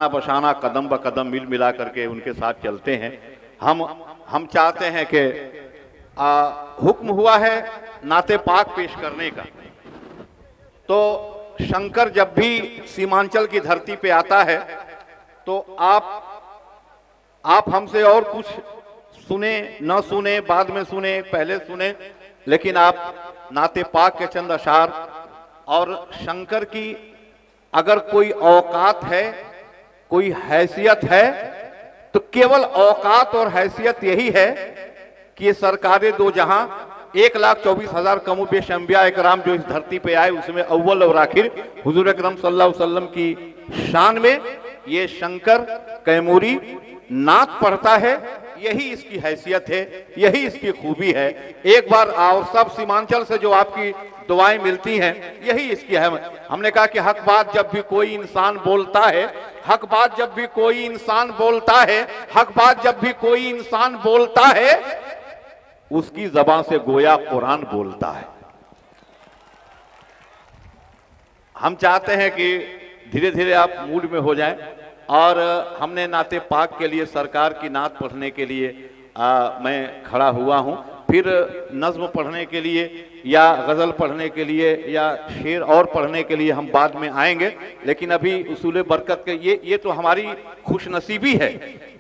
बशाना कदम ब कदम मिल मिला करके उनके साथ चलते हैं। हम चाहते हैं कि हुक्म हुआ है नाते पाक पेश करने का, तो शंकर जब भी सीमांचल की धरती पे आता है तो आप हमसे और कुछ सुने न सुने, बाद में सुने, पहले सुने, लेकिन आप नाते पाक के चंद अशार और शंकर की अगर कोई औकात है, कोई हैसियत है, तो केवल औकात और हैसियत यही है कि ये सरकारे दो जहां 1,24,000 कमोबेश अंबिया इकराम जो इस धरती पे आए उसमें अव्वल और आखिर हुजूर अकरम सल्लल्लाहु अलैहि वसल्लम की शान में ये शंकर कैमूरी नात पढ़ता है। यही इसकी हैसियत है, यही इसकी खूबी है। एक बार और सब सीमांचल से जो आपकी दुआएं मिलती हैं यही इसकी है। हमने कहा कि हक बात जब भी कोई इंसान बोलता है, हक बात जब भी कोई इंसान बोलता है, हक बात जब भी कोई इंसान बोलता है, उसकी जबान से गोया कुरान बोलता है। हम चाहते हैं कि धीरे धीरे आप मूड में हो जाएं और हमने नाते पाक के लिए सरकार की नात पढ़ने के लिए मैं खड़ा हुआ हूं। फिर नज्म पढ़ने के लिए या गज़ल पढ़ने के लिए या शेर और पढ़ने के लिए हम बाद में आएंगे, लेकिन अभी उसूल बरकत के ये तो हमारी खुशनसीबी है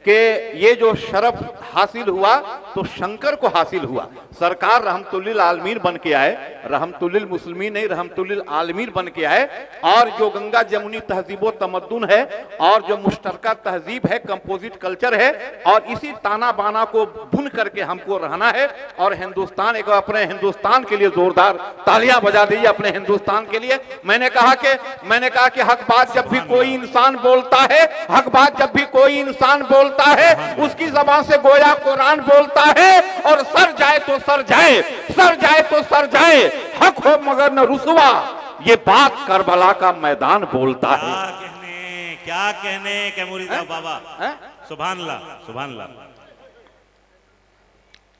कि ये जो शरफ हासिल हुआ तो शंकर को हासिल हुआ। सरकार रहमतुल्लिल आलमीन बन के आए, रहमतुल्लिल मुस्लिमीन नहीं रहमतुल्लिल आलमीन बन के आए, और जो गंगा जमुनी तहजीबो तमद्दुन है और जो मुश्तरका तहजीब है, कंपोजिट कल्चर है, और इसी ताना बाना को बुन करके हमको रहना है। और हिंदुस्तान, एक अपने हिंदुस्तान के लिए जोरदार तालियां बजा दीजिए, अपने हिंदुस्तान के लिए। मैंने कहा कि हक बात जब भी कोई इंसान बोलता है, हक बात जब भी कोई इंसान बोलता है, उसकी ज़बान से गोया कुरान बोलता है। और सर जाए तो सर जाए, सर जाए तो सर जाए, हक हो मगर न रुसवा, ये बात करबला का मैदान बोलता है। क्या कहने कैमूरी साहब बाबा, सुभान अल्लाह, सुभान अल्लाह।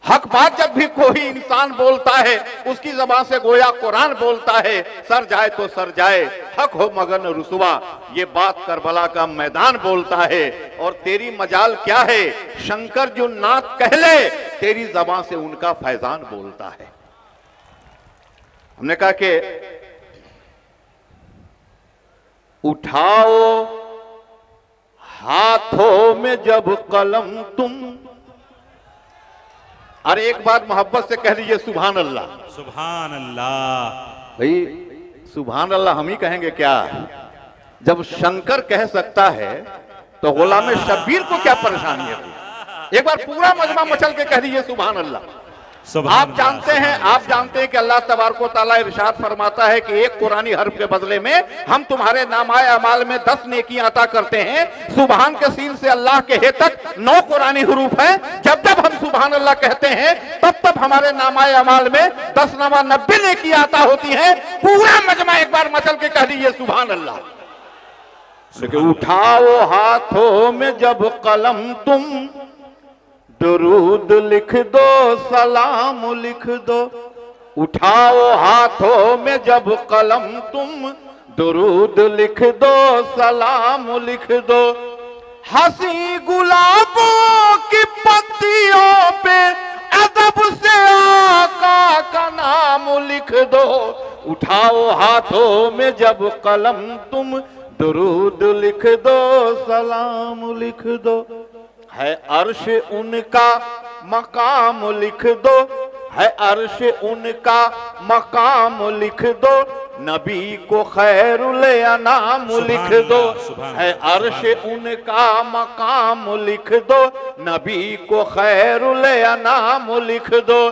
हक बात जब भी कोई इंसान बोलता है, उसकी जबान से गोया कुरान बोलता है। सर जाए तो सर जाए, हक हो मगर न रुसवा, ये बात करबला का मैदान बोलता है। और तेरी मजाल क्या है, शंकर जो नात कहले, तेरी जबान से उनका फैजान बोलता है। हमने कहा कि उठाओ हाथों में जब कलम तुम, अरे एक बात मोहब्बत से कह दीजिए सुभान अल्लाह, सुभान अल्लाह। भाई सुभान अल्लाह हम ही कहेंगे क्या? जब शंकर कह सकता है तो गुलाम शब्बीर को क्या परेशानी है? एक बार पूरा मजमा मचल के कह दीजिए सुभान अल्लाह। आप जानते हैं कि अल्लाह तबारक व तआला इरशाद फरमाता है कि एक कुरानी हर्फ के बदले में हम तुम्हारे नामाए अमाल में 10 नेकियां अता करते हैं। सुभान के सीन से अल्लाह के हे तक 9 कुरानी हुरूफ हैं। जब हम सुभान अल्लाह कहते हैं तब हमारे नामाए अमाल में 10 नमा 90 नेकियां अता होती हैं। पूरा मजमा एक बार मचल के कह दीजिए सुभान अल्लाह। उठाओ हाथों में जब कलम तुम, दुरूद लिख दो, सलाम लिख दो। उठाओ हाथों में जब कलम तुम, दुरूद लिख दो, सलाम लिख दो। हंसी गुलाबों की पत्तियों पे अदब से आका का नाम लिख दो। उठाओ हाथों में जब कलम तुम, दुरूद लिख दो, सलाम लिख दो। है अर्श उनका मकाम लिख दो, है अर्श उनका मकाम लिख दो। नबी को खैरुल अनाम लिख दो। है अर्श उनका मकाम लिख दो, नबी को खैरुल अनाम लिख दो।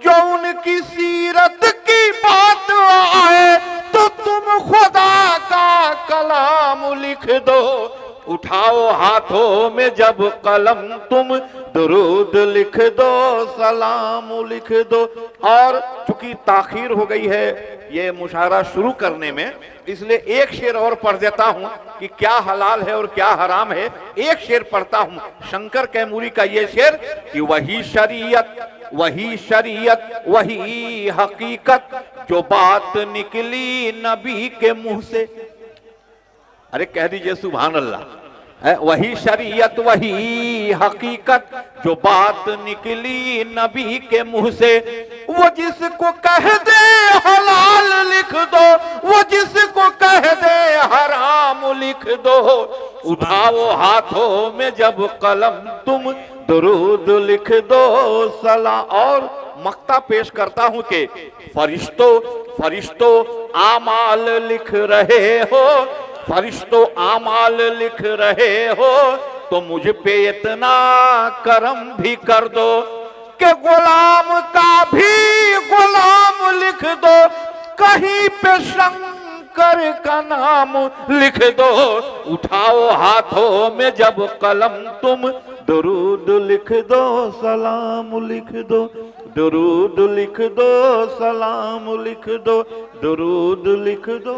जो उनकी सीरत की बात आए तो तुम खुदा का कलाम लिख दो। उठाओ हाथों में जब कलम तुम, दुरूद लिख दो, सलाम लिख दो। और चूंकि ताखीर हो गई है ये मुशायरा शुरू करने में, इसलिए एक शेर और पढ़ देता हूं कि क्या हलाल है और क्या हराम है। एक शेर पढ़ता हूं शंकर कैमूरी का ये शेर कि वही शरीयत वही हकीकत, जो बात निकली नबी के मुंह से। अरे कह दीजिए सुभान अल्लाह। वही शरीयत वही हकीकत जो बात निकली नबी के मुंह से, वो जिसको कह दे हलाल लिख दो, वो जिसको कह दे हराम लिख दो, उठाओ हाथों में जब कलम तुम दुरूद लिख दो सलाम। और मक्ता पेश करता हूं कि फरिश्तों आमाल लिख रहे हो, फरिश्तों आमाल लिख रहे हो, तो मुझ पे इतना करम भी कर दो कि गुलाम का भी गुलाम लिख दो, कहीं पे शंकर का नाम लिख दो, उठाओ हाथों में जब कलम तुम दुरूद लिख दो सलाम लिख दो, दुरूद लिख दो सलाम लिख दो, दुरूद लिख दो।